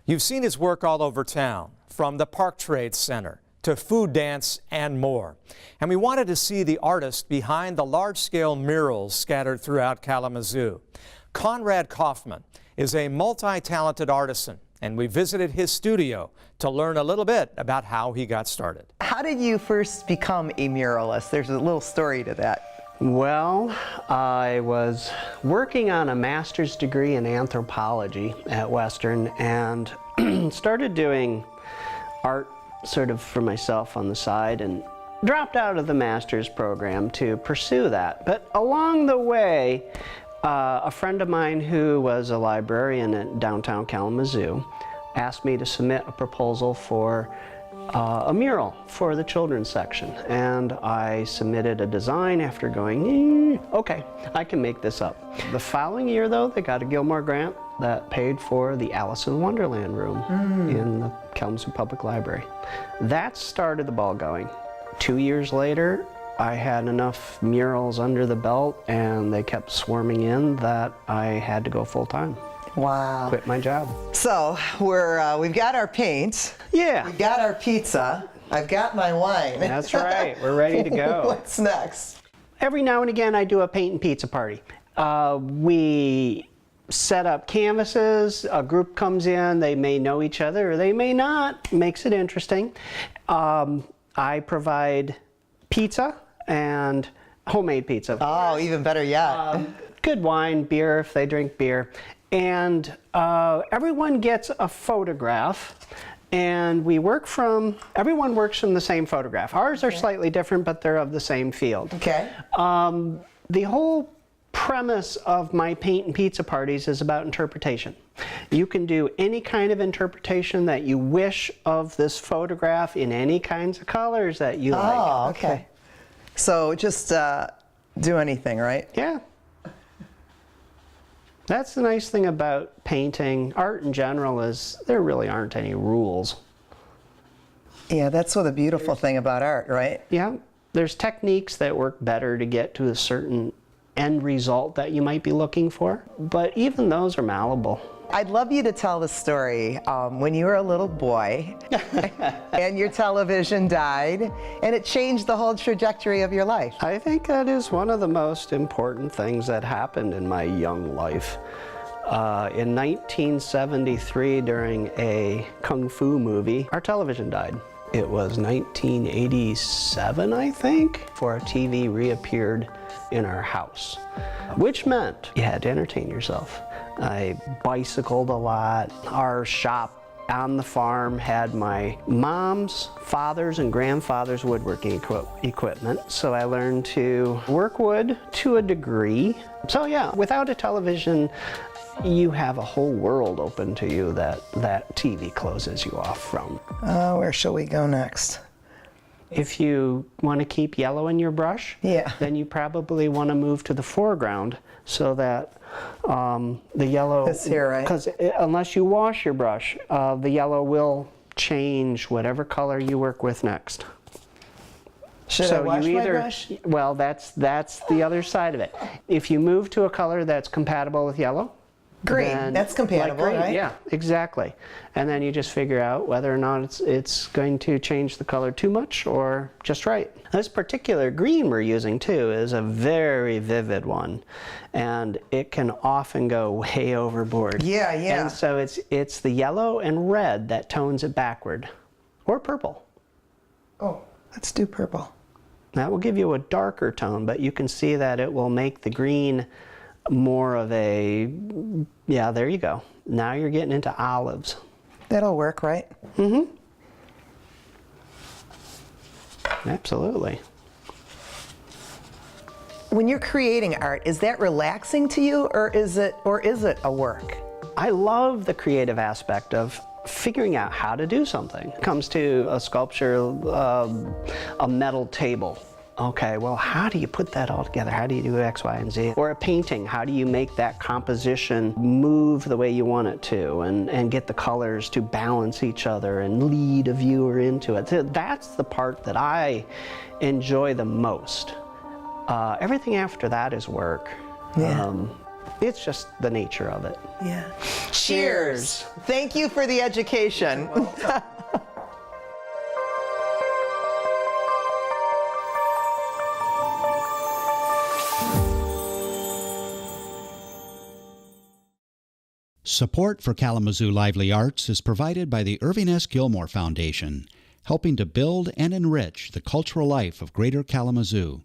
You've seen his work all over town, from the Park Trade Center to Food Dance and more. And we wanted to see the artist behind the large-scale murals scattered throughout Kalamazoo. Conrad Kaufman is a multi-talented artisan, and we visited his studio to learn a little bit about how he got started. How did you first become a muralist? There's a little story to that. Well, I was working on a master's degree in anthropology at Western and started doing art sort of for myself on the side and dropped out of the master's program to pursue that. But along the way, a friend of mine who was a librarian at downtown Kalamazoo asked me to submit a proposal for a mural for the children's section, and I submitted a design after going, okay, I can make this up. The following year though, they got a Gilmore grant that paid for the Alice in Wonderland room in the Kalamazoo Public Library. That started the ball going. 2 years later, I had enough murals under the belt and they kept swarming in that I had to go full-time. Wow. Quit my job. So we've got our paint. Yeah. We've got our pizza. I've got my wine. That's right. We're ready to go. What's next? Every now and again I do a paint and pizza party. We set up canvases, a group comes in, they may know each other or they may not, makes it interesting. I provide pizza and homemade pizza. Oh, even better yet. Good wine, beer if they drink beer. And everyone gets a photograph, and everyone works from the same photograph. Ours are slightly different, but they're of the same field. Okay. The whole premise of my paint and pizza parties is about interpretation. You can do any kind of interpretation that you wish of this photograph in any kinds of colors that you like. Oh, okay. So just do anything, right? Yeah. That's the nice thing about painting. Art in general is there really aren't any rules. Yeah, that's the beautiful thing about art, right? Yeah, there's techniques that work better to get to a certain end result that you might be looking for, but even those are malleable. I'd love you to tell the story when you were a little boy and your television died and it changed the whole trajectory of your life. I think that is one of the most important things that happened in my young life. In 1973, during a kung fu movie, our television died. It was 1987, I think, before our TV reappeared in our house, which meant you had to entertain yourself. I bicycled a lot. Our shop on the farm had my mom's, father's, and grandfather's woodworking equipment, so I learned to work wood to a degree. So yeah, without a television, you have a whole world open to you that TV closes you off from. Where shall we go next? If you want to keep yellow in your brush, then you probably want to move to the foreground so that the yellow, this here, right? Because unless you wash your brush, the yellow will change whatever color you work with next. Should I wash my brush? Well, that's the other side of it. If you move to a color that's compatible with yellow, green, that's compatible, like green, right? Yeah, exactly. And then you just figure out whether or not it's going to change the color too much or just right. This particular green we're using too is a very vivid one, and it can often go way overboard. Yeah, yeah. And so it's the yellow and red that tones it backward, or purple. Oh, let's do purple. That will give you a darker tone, but you can see that it will make the green more of a, yeah, there you go. Now you're getting into olives. That'll work, right? Mm-hmm. Absolutely. When you're creating art, is that relaxing to you, or is it a work? I love the creative aspect of figuring out how to do something. It comes to a sculpture, a metal table. Okay, well, how do you put that all together? How do you do X, Y, and Z? Or a painting, how do you make that composition move the way you want it to and get the colors to balance each other and lead a viewer into it? So that's the part that I enjoy the most. Everything after that is work. Yeah. it's just the nature of it. Yeah. Cheers. Thank you for the education. Support for Kalamazoo Lively Arts is provided by the Irving S. Gilmore Foundation, helping to build and enrich the cultural life of Greater Kalamazoo.